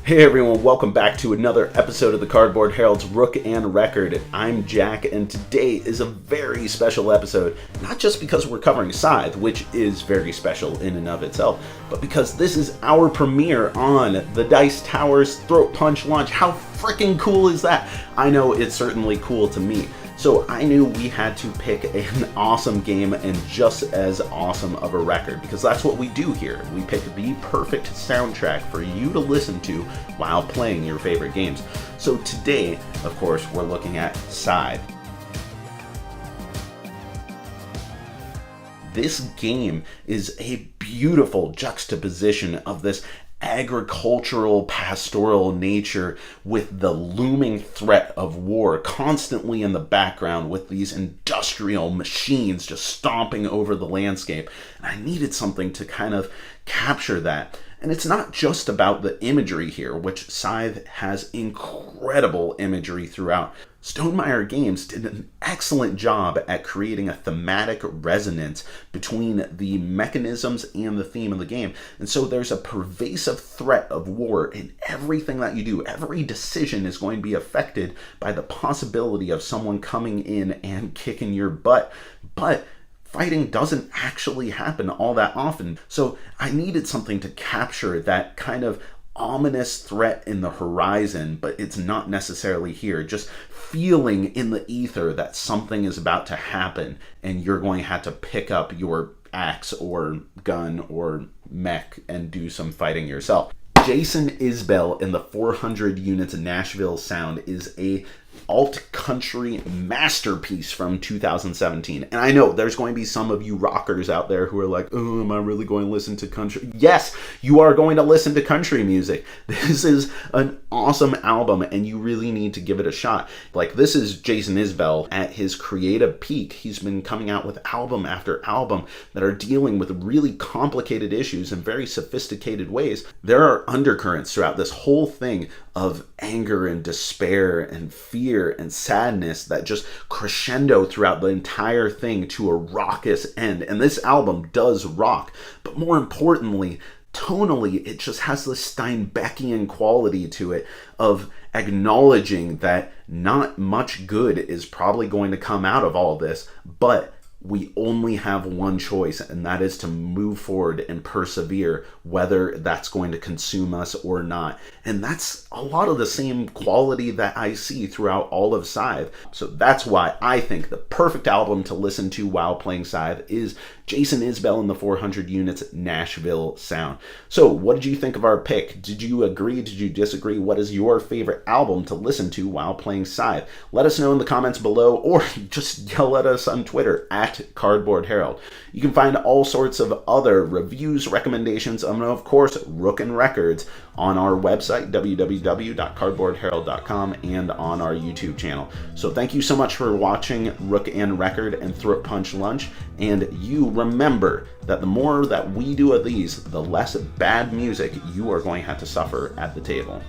Hey everyone, welcome back to another episode of the Cardboard Herald's Rook and Record. I'm Jack, and today is a very special episode, not just because we're covering Scythe, which is very special in and of itself, but because this is our premiere on the Dice Tower's Throat Punch launch. How freaking cool is that? I know it's certainly cool to me. So I knew we had to pick an awesome game and just as awesome of a record, because that's what we do here. We pick the perfect soundtrack for you to listen to while playing your favorite games. So today, of course, we're looking at Scythe. This game is a beautiful juxtaposition of this agricultural pastoral nature with the looming threat of war constantly in the background, with these industrial machines just stomping over the landscape. And I needed something to kind of capture that. And it's not just about the imagery here, which Scythe has incredible imagery throughout. Stonemaier Games did an excellent job at creating a thematic resonance between the mechanisms and the theme of the game. And so there's a pervasive threat of war in everything that you do. Every decision is going to be affected by the possibility of someone coming in and kicking your butt. But fighting doesn't actually happen all that often. So I needed something to capture that kind of ominous threat in the horizon, but it's not necessarily here. Just feeling in the ether that something is about to happen and you're going to have to pick up your axe or gun or mech and do some fighting yourself. Jason Isbell in the 400 Units Nashville Sound is a alt-country masterpiece from 2017. And I know there's going to be some of you rockers out there who are like, oh, am I really going to listen to country? Yes, you are going to listen to country music. This is an awesome album and you really need to give it a shot. Like, this is Jason Isbell at his creative peak. He's been coming out with album after album that are dealing with really complicated issues in very sophisticated ways. There are undercurrents throughout this whole thing of anger and despair and fear and sadness that just crescendo throughout the entire thing to a raucous end. And this album does rock, but more importantly, tonally, it just has this Steinbeckian quality to it of acknowledging that not much good is probably going to come out of all this, but we only have one choice, and that is to move forward and persevere, whether that's going to consume us or not. And that's a lot of the same quality that I see throughout all of Scythe. So that's why I think the perfect album to listen to while playing Scythe is Jason Isbell in the 400 Units Nashville Sound. So what did you think of our pick? Did you agree? Did you disagree? What is your favorite album to listen to while playing Scythe? Let us know in the comments below, or just yell at us on Twitter at Cardboard Herald. You can find all sorts of other reviews, recommendations, and of course, Rook and Records on our website, www.cardboardherald.com, and on our YouTube channel. So thank you so much for watching Rook and Record and Throat Punch Lunch, and you remember that the more that we do of these, the less bad music you are going to have to suffer at the table.